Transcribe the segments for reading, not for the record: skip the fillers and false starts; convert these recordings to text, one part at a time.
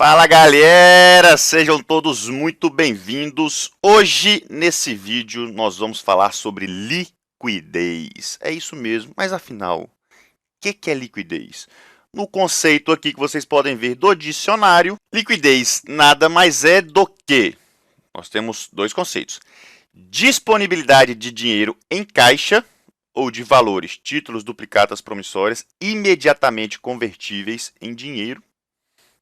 Fala galera, sejam todos muito bem-vindos. Hoje nesse vídeo nós vamos falar sobre liquidez. É isso mesmo, mas afinal, o que é liquidez? No conceito aqui que vocês podem ver do dicionário, liquidez nada mais é do que, nós temos dois conceitos: disponibilidade de dinheiro em caixa ou de valores, títulos, duplicatas promissórias imediatamente convertíveis em dinheiro.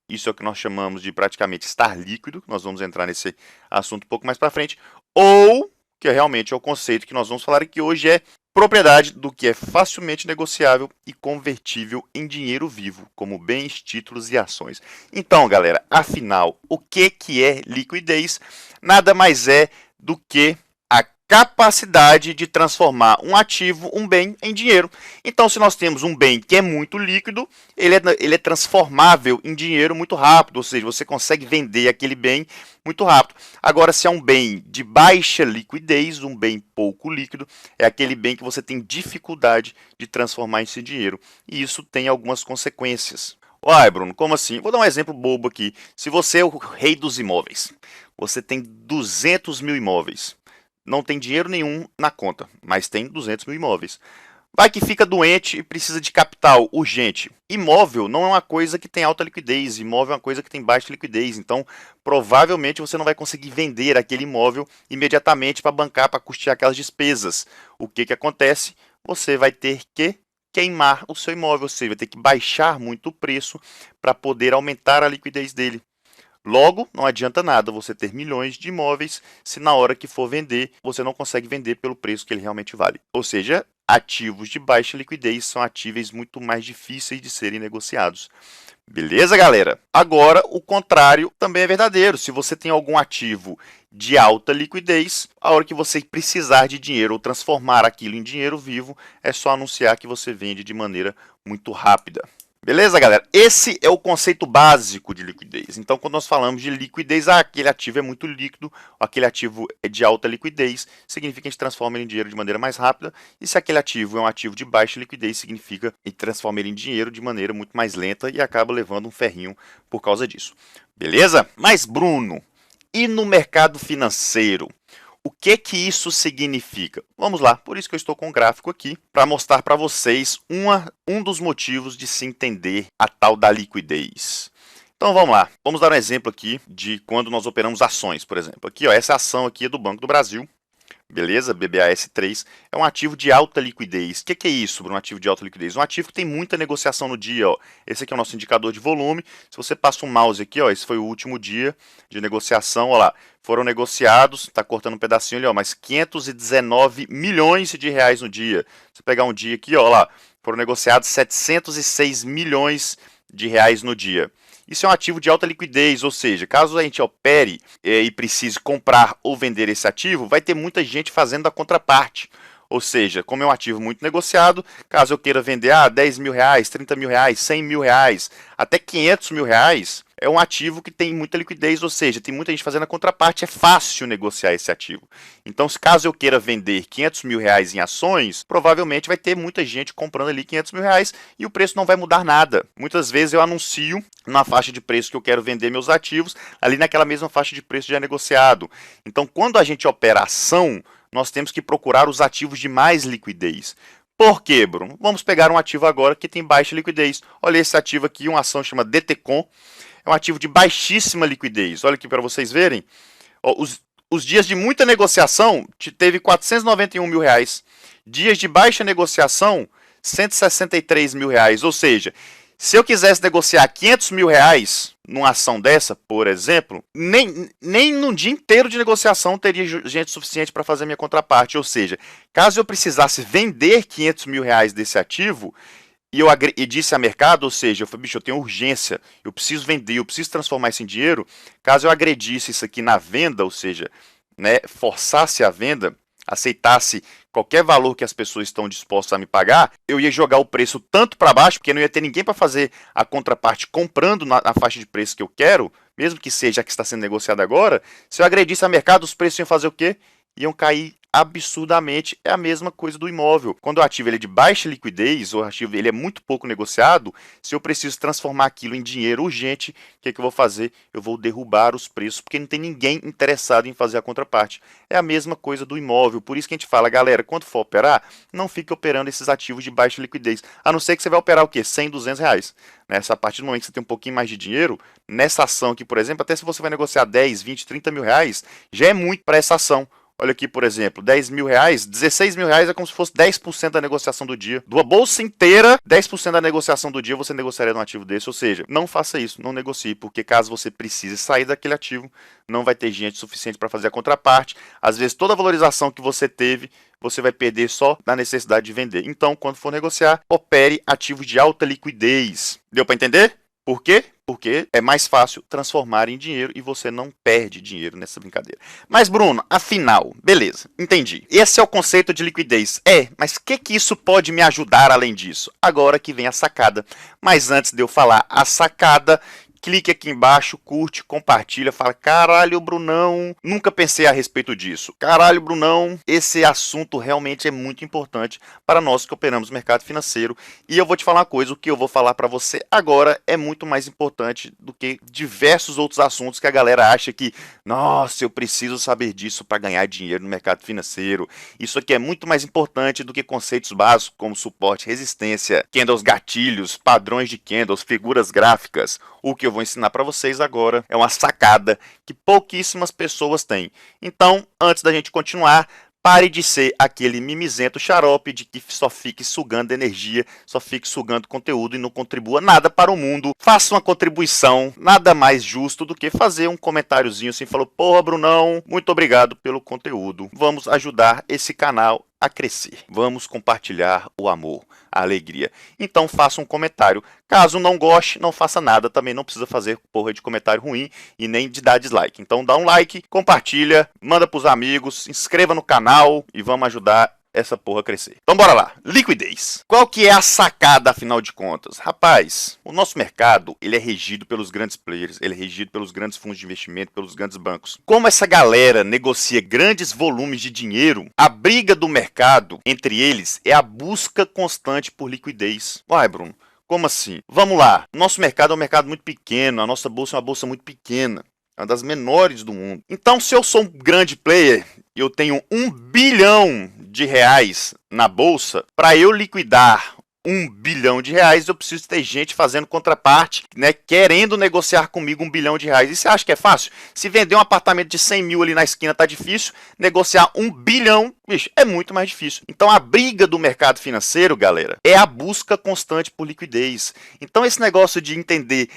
Isso é o que nós chamamos de praticamente estar líquido. Nós vamos entrar nesse assunto um pouco mais para frente. Ou, que realmente é o conceito que nós vamos falar aqui hoje, é propriedade do que é facilmente negociável e convertível em dinheiro vivo, como bens, títulos e ações. Então, galera, afinal, o que é liquidez? Nada mais é do que a capacidade de transformar um ativo, um bem, em dinheiro. Então, se nós temos um bem que é muito líquido, ele é transformável em dinheiro muito rápido, ou seja, você consegue vender aquele bem muito rápido. Agora, se é um bem de baixa liquidez, um bem pouco líquido, é aquele bem que você tem dificuldade de transformar em dinheiro. E isso tem algumas consequências. Uai, Bruno, como assim? Vou dar um exemplo bobo aqui. Se você é o rei dos imóveis, você tem 200 mil imóveis. Não tem dinheiro nenhum na conta, mas tem 200 mil imóveis. Vai que fica doente e precisa de capital urgente. Imóvel não é uma coisa que tem alta liquidez, imóvel é uma coisa que tem baixa liquidez. Então, provavelmente você não vai conseguir vender aquele imóvel imediatamente para bancar, para custear aquelas despesas. O que acontece? Você vai ter que queimar o seu imóvel, ou seja, vai ter que baixar muito o preço para poder aumentar a liquidez dele. Logo, não adianta nada você ter milhões de imóveis se na hora que for vender, você não consegue vender pelo preço que ele realmente vale. Ou seja, ativos de baixa liquidez são ativos muito mais difíceis de serem negociados. Beleza, galera? Agora, o contrário também é verdadeiro. Se você tem algum ativo de alta liquidez, a hora que você precisar de dinheiro ou transformar aquilo em dinheiro vivo, é só anunciar que você vende de maneira muito rápida. Beleza, galera? Esse é o conceito básico de liquidez. Então, quando nós falamos de liquidez, aquele ativo é muito líquido, aquele ativo é de alta liquidez, significa que a gente transforma ele em dinheiro de maneira mais rápida. E se aquele ativo é um ativo de baixa liquidez, significa que transforma ele em dinheiro de maneira muito mais lenta e acaba levando um ferrinho por causa disso. Beleza? Mas, Bruno, e no mercado financeiro? O que isso significa? Vamos lá, por isso que eu estou com um gráfico aqui, para mostrar para vocês um dos motivos de se entender a tal da liquidez. Então vamos lá, vamos dar um exemplo aqui de quando nós operamos ações, por exemplo. Aqui, ó, essa ação aqui é do Banco do Brasil. Beleza? BBAS3 é um ativo de alta liquidez. O que é isso, Bruno? Um ativo de alta liquidez? Um ativo que tem muita negociação no dia. Ó. Esse aqui é o nosso indicador de volume. Se você passa um mouse aqui, ó, esse foi o último dia de negociação. Ó lá, foram negociados, está cortando um pedacinho ali, ó, mas 519 milhões de reais no dia. Se pegar um dia aqui, ó lá, foram negociados 706 milhões de reais no dia. Isso é um ativo de alta liquidez, ou seja, caso a gente opere e precise comprar ou vender esse ativo, vai ter muita gente fazendo a contraparte. Ou seja, como é um ativo muito negociado, caso eu queira vender 10 mil reais, 30 mil reais, 100 mil reais, até 500 mil reais, é um ativo que tem muita liquidez, ou seja, tem muita gente fazendo a contraparte, é fácil negociar esse ativo. Então, caso eu queira vender 500 mil reais em ações, provavelmente vai ter muita gente comprando ali 500 mil reais e o preço não vai mudar nada. Muitas vezes eu anuncio na faixa de preço que eu quero vender meus ativos, ali naquela mesma faixa de preço já negociado. Então, quando a gente opera ação, nós temos que procurar os ativos de mais liquidez. Por quê, Bruno? Vamos pegar um ativo agora que tem baixa liquidez. Olha esse ativo aqui, uma ação chama DTCOM. É um ativo de baixíssima liquidez. Olha aqui para vocês verem. Os dias de muita negociação teve 491 mil reais. Dias de baixa negociação, 163 mil reais. Ou seja, se eu quisesse negociar 500 mil reais numa ação dessa, por exemplo, nem num dia inteiro de negociação teria gente suficiente para fazer a minha contraparte. Ou seja, caso eu precisasse vender 500 mil reais desse ativo, e disse a mercado, ou seja, eu falei, bicho, eu tenho urgência, eu preciso vender, eu preciso transformar isso em dinheiro. Caso eu agredisse isso aqui na venda, ou seja, né, forçasse a venda, aceitasse qualquer valor que as pessoas estão dispostas a me pagar, eu ia jogar o preço tanto para baixo, porque não ia ter ninguém para fazer a contraparte comprando na faixa de preço que eu quero, mesmo que seja a que está sendo negociada agora. Se eu agredisse a mercado, os preços iam fazer o quê? Iam cair absurdamente. É a mesma coisa do imóvel. Quando o ativo ele é de baixa liquidez, ou o ativo ele é muito pouco negociado, se eu preciso transformar aquilo em dinheiro urgente, o que é que eu vou fazer? Eu vou derrubar os preços, porque não tem ninguém interessado em fazer a contraparte. É a mesma coisa do imóvel. Por isso que a gente fala, galera, quando for operar, não fique operando esses ativos de baixa liquidez. A não ser que você vai operar o quê? 100, 200 reais. Nessa, a partir do momento que você tem um pouquinho mais de dinheiro, nessa ação aqui, por exemplo, até se você vai negociar 10, 20, 30 mil reais, já é muito para essa ação. Olha aqui, por exemplo, 10 mil reais, 16 mil reais é como se fosse 10% da negociação do dia. De uma bolsa inteira, 10% da negociação do dia você negociaria num ativo desse. Ou seja, não faça isso, não negocie, porque caso você precise sair daquele ativo, não vai ter gente suficiente para fazer a contraparte. Às vezes, toda a valorização que você teve, você vai perder só na necessidade de vender. Então, quando for negociar, opere ativos de alta liquidez. Deu para entender? Por quê? Porque é mais fácil transformar em dinheiro e você não perde dinheiro nessa brincadeira. Mas, Bruno, afinal, beleza, entendi. Esse é o conceito de liquidez. Mas o que isso pode me ajudar além disso? Agora que vem a sacada. Mas antes de eu falar a sacada, clique aqui embaixo, curte, compartilha, fala, caralho, Brunão, nunca pensei a respeito disso. Caralho, Brunão, esse assunto realmente é muito importante para nós que operamos no mercado financeiro. E eu vou te falar uma coisa, o que eu vou falar para você agora é muito mais importante do que diversos outros assuntos que a galera acha que, nossa, eu preciso saber disso para ganhar dinheiro no mercado financeiro. Isso aqui é muito mais importante do que conceitos básicos como suporte, resistência, candles gatilhos, padrões de candles, figuras gráficas. O que eu vou ensinar para vocês agora é uma sacada que pouquíssimas pessoas têm. Então, antes da gente continuar, pare de ser aquele mimizento xarope de que só fique sugando energia, só fique sugando conteúdo e não contribua nada para o mundo. Faça uma contribuição, nada mais justo do que fazer um comentáriozinho assim, falou, porra, Brunão, muito obrigado pelo conteúdo. Vamos ajudar esse canal a crescer. Vamos compartilhar o amor, a alegria. Então faça um comentário. Caso não goste, não faça nada. Também não precisa fazer porra de comentário ruim e nem de dar dislike. Então dá um like, compartilha, manda pros amigos, se inscreva no canal e vamos ajudar essa porra crescer. Então bora lá, liquidez. Qual que é a sacada, afinal de contas? Rapaz, o nosso mercado, ele é regido pelos grandes players, ele é regido pelos grandes fundos de investimento, pelos grandes bancos. Como essa galera negocia grandes volumes de dinheiro, a briga do mercado entre eles é a busca constante por liquidez. Uai, Bruno, como assim? Vamos lá, nosso mercado é um mercado muito pequeno, a nossa bolsa é uma bolsa muito pequena. É uma das menores do mundo. Então, se eu sou um grande player, eu tenho 1 bilhão de reais na bolsa, para eu liquidar 1 bilhão de reais, eu preciso ter gente fazendo contraparte, né, querendo negociar comigo 1 bilhão de reais. E você acha que é fácil? Se vender um apartamento de 100 mil ali na esquina tá difícil, negociar 1 bilhão, bicho, é muito mais difícil. Então a briga do mercado financeiro, galera, é a busca constante por liquidez. Então esse negócio de entender,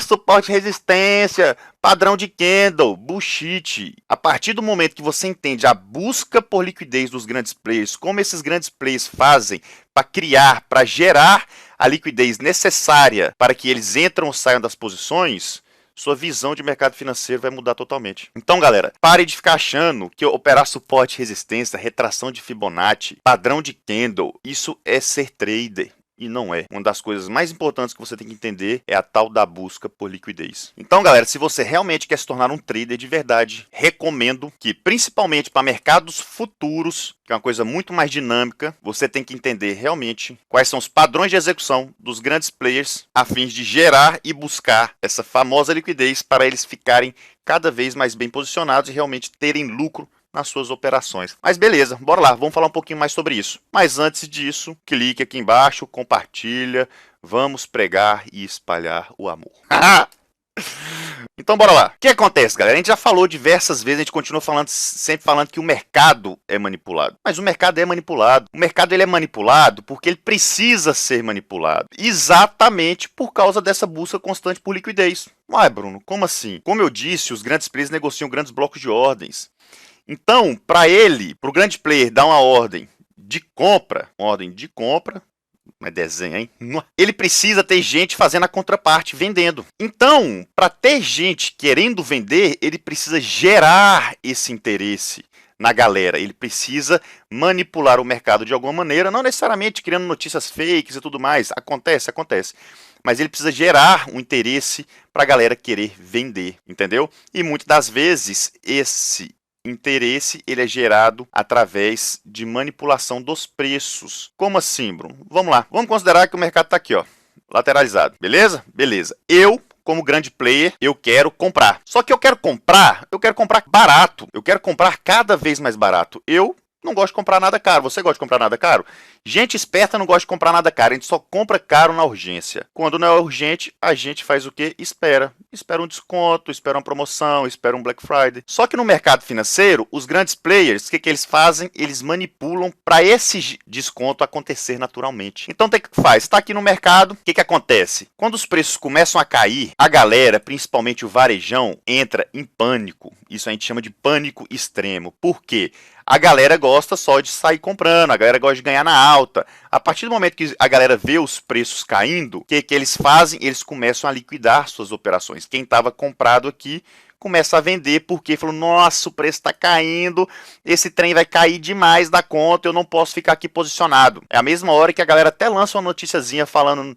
suporte e resistência, padrão de candle, bullshit. A partir do momento que você entende a busca por liquidez dos grandes players, como esses grandes players fazem para criar, para gerar a liquidez necessária para que eles entram ou saiam das posições, sua visão de mercado financeiro vai mudar totalmente. Então, galera, pare de ficar achando que operar suporte, resistência, retração de Fibonacci, padrão de candle, isso é ser trader. E não é. Uma das coisas mais importantes que você tem que entender é a tal da busca por liquidez. Então, galera, se você realmente quer se tornar um trader de verdade, recomendo que, principalmente para mercados futuros, que é uma coisa muito mais dinâmica, você tem que entender realmente quais são os padrões de execução dos grandes players a fim de gerar e buscar essa famosa liquidez para eles ficarem cada vez mais bem posicionados e realmente terem lucro nas suas operações. Mas beleza, bora lá, vamos falar um pouquinho mais sobre isso. Mas antes disso, clique aqui embaixo, compartilha, vamos pregar e espalhar o amor. Então bora lá. O que acontece, galera? A gente já falou diversas vezes, a gente continua falando, sempre falando que o mercado é manipulado. Mas o mercado é manipulado. O mercado ele é manipulado porque ele precisa ser manipulado. Exatamente por causa dessa busca constante por liquidez. Uai, Bruno, como assim? Como eu disse, os grandes players negociam grandes blocos de ordens. Então, para o grande player dar uma ordem de compra, não é desenho, hein? Ele precisa ter gente fazendo a contraparte, vendendo. Então, para ter gente querendo vender, ele precisa gerar esse interesse na galera. Ele precisa manipular o mercado de alguma maneira, não necessariamente criando notícias fakes e tudo mais. Acontece. Mas ele precisa gerar um interesse para a galera querer vender, entendeu? E muitas das vezes, esse interesse ele é gerado através de manipulação dos preços. Como assim, Bruno? Vamos lá. Vamos considerar que o mercado está aqui, ó, lateralizado. Beleza? Beleza. Como grande player, eu quero comprar. Só que eu quero comprar barato. Eu quero comprar cada vez mais barato. Eu não gosto de comprar nada caro. Você gosta de comprar nada caro? Gente esperta não gosta de comprar nada caro. A gente só compra caro na urgência. Quando não é urgente, a gente faz o quê? Espera. Espera um desconto, espera uma promoção, espera um Black Friday. Só que no mercado financeiro, os grandes players, o que eles fazem? Eles manipulam para esse desconto acontecer naturalmente. Então, o que faz? Está aqui no mercado, o que acontece? Quando os preços começam a cair, a galera, principalmente o varejão, entra em pânico. Isso a gente chama de pânico extremo. Por quê? A galera gosta só de sair comprando, a galera gosta de ganhar na alta. A partir do momento que a galera vê os preços caindo, o que eles fazem? Eles começam a liquidar suas operações. Quem estava comprado aqui começa a vender porque falou, nossa, o preço está caindo, esse trem vai cair demais da conta, eu não posso ficar aqui posicionado. É a mesma hora que a galera até lança uma noticiazinha falando,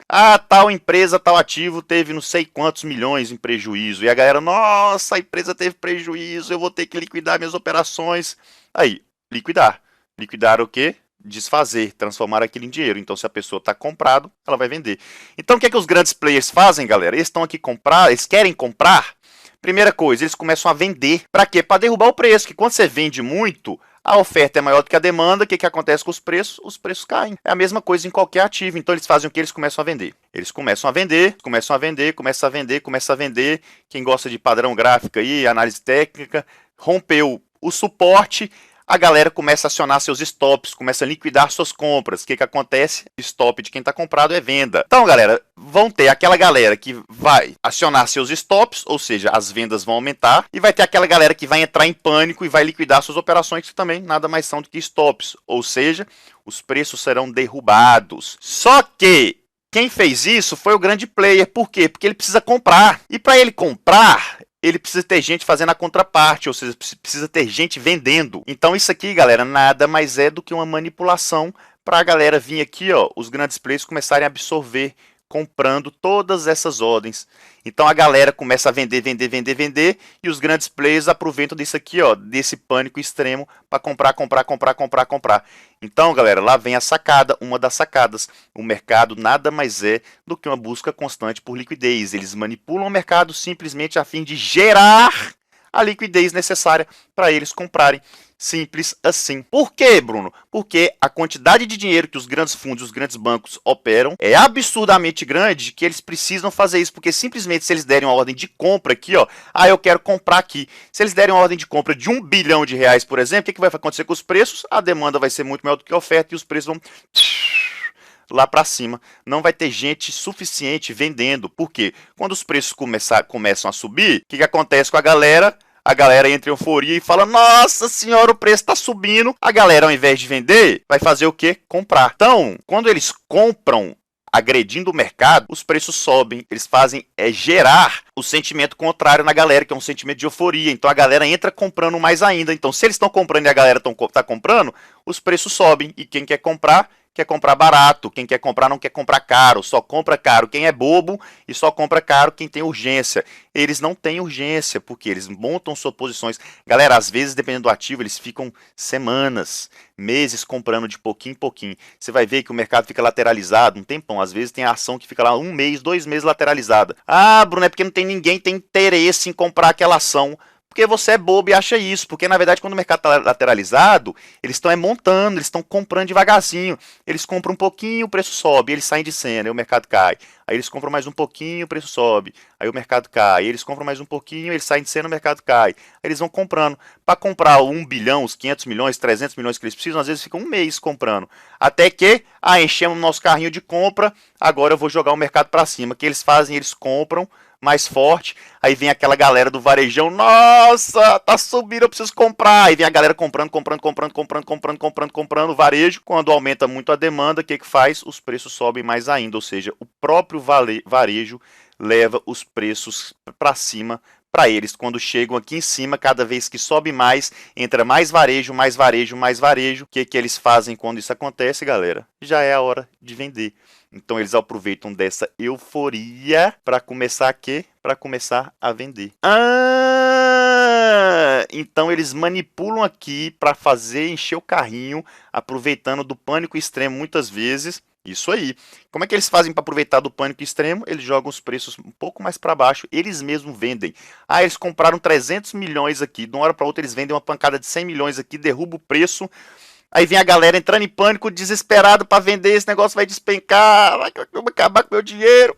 tal empresa, tal ativo teve não sei quantos milhões em prejuízo. E a galera, nossa, a empresa teve prejuízo, eu vou ter que liquidar minhas operações. Aí, liquidar. Liquidar o quê? Desfazer, transformar aquilo em dinheiro. Então, se a pessoa está comprado, ela vai vender. Então, o que os grandes players fazem, galera? Eles estão aqui comprar, eles querem comprar. Primeira coisa, eles começam a vender. Para quê? Para derrubar o preço. Que quando você vende muito, a oferta é maior do que a demanda. O que acontece com os preços? Os preços caem. É a mesma coisa em qualquer ativo. Então, eles fazem o que? Eles começam a vender. Eles começam a vender, começam a vender, começam a vender, começam a vender. Quem gosta de padrão gráfico aí, análise técnica, rompeu o suporte, a galera começa a acionar seus stops, começa a liquidar suas compras. O que acontece? Stop de quem está comprado é venda. Então, galera, vão ter aquela galera que vai acionar seus stops, ou seja, as vendas vão aumentar, e vai ter aquela galera que vai entrar em pânico e vai liquidar suas operações, que também nada mais são do que stops, ou seja, os preços serão derrubados. Só que quem fez isso foi o grande player. Por quê? Porque ele precisa comprar. E para ele comprar, ele precisa ter gente fazendo a contraparte, ou seja, precisa ter gente vendendo. Então isso aqui, galera, nada mais é do que uma manipulação para a galera vir aqui, ó, os grandes players começarem a absorver, comprando todas essas ordens. Então a galera começa a vender, vender, vender, vender, e os grandes players aproveitam disso aqui, ó, desse pânico extremo para comprar, comprar, comprar, comprar, comprar. Então, galera, lá vem a sacada, uma das sacadas. O mercado nada mais é do que uma busca constante por liquidez. Eles manipulam o mercado simplesmente a fim de gerar a liquidez necessária para eles comprarem. Simples assim. Por quê, Bruno? Porque a quantidade de dinheiro que os grandes fundos, os grandes bancos operam é absurdamente grande, que eles precisam fazer isso, porque simplesmente se eles derem uma ordem de compra aqui, ó, eu quero comprar aqui. Se eles derem uma ordem de compra de R$1 bilhão, por exemplo, o que vai acontecer com os preços? A demanda vai ser muito maior do que a oferta e os preços vão lá para cima. Não vai ter gente suficiente vendendo. Por quê? Quando os preços começam a subir, o que acontece com a galera? A galera entra em euforia e fala, nossa senhora, o preço está subindo. A galera, ao invés de vender, vai fazer o quê? Comprar. Então, quando eles compram agredindo o mercado, os preços sobem. Eles fazem gerar o sentimento contrário na galera, que é um sentimento de euforia. Então, a galera entra comprando mais ainda. Então, se eles estão comprando e a galera está comprando, os preços sobem. E quem quer comprar barato. Quem quer comprar não quer comprar caro, só compra caro quem é bobo e só compra caro quem tem urgência. Eles não têm urgência, porque eles montam suas posições. Galera, às vezes, dependendo do ativo, eles ficam semanas, meses comprando de pouquinho em pouquinho. Você vai ver que o mercado fica lateralizado um tempão. Às vezes tem a ação que fica lá 1 mês, 2 meses lateralizada. Bruno, é porque não tem ninguém que tem interesse em comprar aquela ação. Porque você é bobo e acha isso. Porque, na verdade, quando o mercado está lateralizado, eles estão montando, eles estão comprando devagarzinho. Eles compram um pouquinho, o preço sobe, eles saem de cena, aí o mercado cai. Aí eles compram mais um pouquinho, o preço sobe, aí o mercado cai. Aí eles compram mais um pouquinho, eles saem de cena, o mercado cai. Aí eles vão comprando. Para comprar 1 bilhão, os 500 milhões, 300 milhões que eles precisam, às vezes ficam um mês comprando. Até que, enchemos o nosso carrinho de compra, agora eu vou jogar o mercado para cima. O que eles fazem? Eles compram mais forte, aí vem aquela galera do varejão, nossa, tá subindo, eu preciso comprar, aí vem a galera comprando, varejo, quando aumenta muito a demanda, o que faz? Os preços sobem mais ainda, ou seja, o próprio varejo leva os preços para cima para eles. Quando chegam aqui em cima, cada vez que sobe mais, entra mais varejo, mais varejo, mais varejo. O que eles fazem quando isso acontece, galera? Já é a hora de vender. Então eles aproveitam dessa euforia para começar a quê? Para começar a vender. galera? Então eles manipulam aqui para fazer encher o carrinho, aproveitando do pânico extremo muitas vezes. Isso aí. Como é que eles fazem para aproveitar do pânico extremo? Eles jogam os preços um pouco mais para baixo, eles mesmos vendem. Ah, eles compraram 300 milhões aqui, de uma hora para outra eles vendem uma pancada de 100 milhões aqui, derruba o preço. Aí vem a galera entrando em pânico, desesperado para vender, esse negócio vai despencar, vai acabar com meu dinheiro.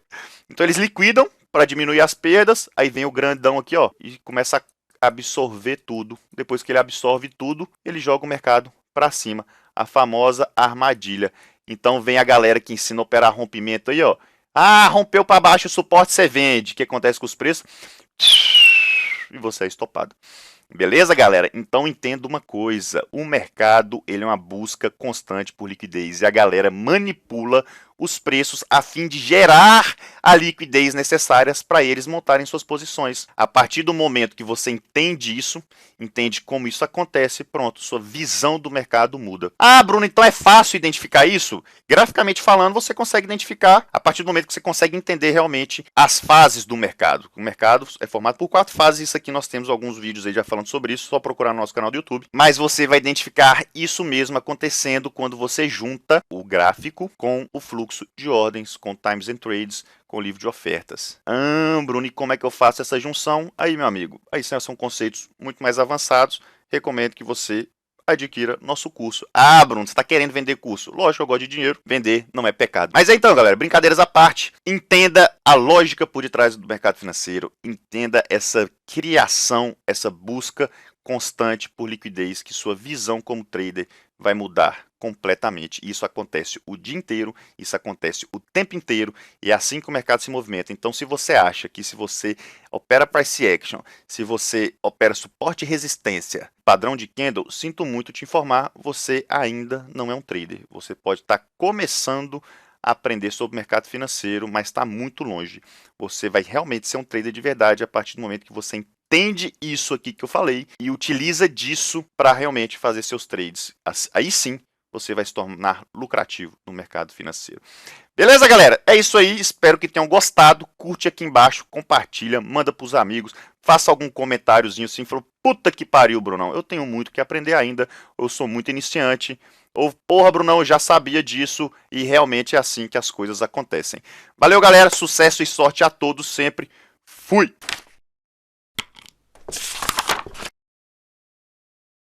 Então eles liquidam para diminuir as perdas, aí vem o grandão aqui, ó, e começa a absorver tudo. Depois que ele absorve tudo, ele joga o mercado para cima, a famosa armadilha. Então vem a galera que ensina a operar rompimento aí, ó. Ah, rompeu para baixo o suporte, você vende. O que acontece com os preços? E você é estopado. Beleza, galera? Então entenda uma coisa, o mercado ele é uma busca constante por liquidez e a galera manipula os preços a fim de gerar a liquidez necessárias para eles montarem suas posições. A partir do momento que você entende isso, entende como isso acontece, pronto, sua visão do mercado muda. Ah, Bruno, então é fácil identificar isso? Graficamente falando, você consegue identificar a partir do momento que você consegue entender realmente as fases do mercado. O mercado é formado por 4 fases, isso aqui nós temos alguns vídeos aí já falando sobre isso, só procurar no nosso canal do YouTube. Mas você vai identificar isso mesmo acontecendo quando você junta o gráfico com o fluxo de ordens, com times and trades, com o livro de ofertas. Bruno, e como é que eu faço essa junção? Aí, meu amigo, aí são conceitos muito mais avançados. Recomendo que você adquira nosso curso. Ah, Bruno, você está querendo vender curso? Lógico, eu gosto de dinheiro. Vender não é pecado. Mas então, galera, brincadeiras à parte. Entenda a lógica por detrás do mercado financeiro. Entenda essa criação, essa busca constante por liquidez, que sua visão como trader vai mudar completamente. Isso acontece o dia inteiro, isso acontece o tempo inteiro, e é assim que o mercado se movimenta. Então, se você acha que se você opera price action, se você opera suporte e resistência, padrão de candle, sinto muito te informar, você ainda não é um trader. Você pode estar começando a aprender sobre o mercado financeiro, mas está muito longe. Você vai realmente ser um trader de verdade a partir do momento que você entende isso aqui que eu falei e utiliza disso para realmente fazer seus trades. Aí sim, você vai se tornar lucrativo no mercado financeiro. Beleza, galera? É isso aí. Espero que tenham gostado. Curte aqui embaixo, compartilha, manda para os amigos, faça algum comentáriozinho assim, falou, puta que pariu, Brunão, eu tenho muito que aprender ainda, eu sou muito iniciante, ou porra, Brunão, eu já sabia disso, e realmente é assim que as coisas acontecem. Valeu, galera, sucesso e sorte a todos sempre. Fui!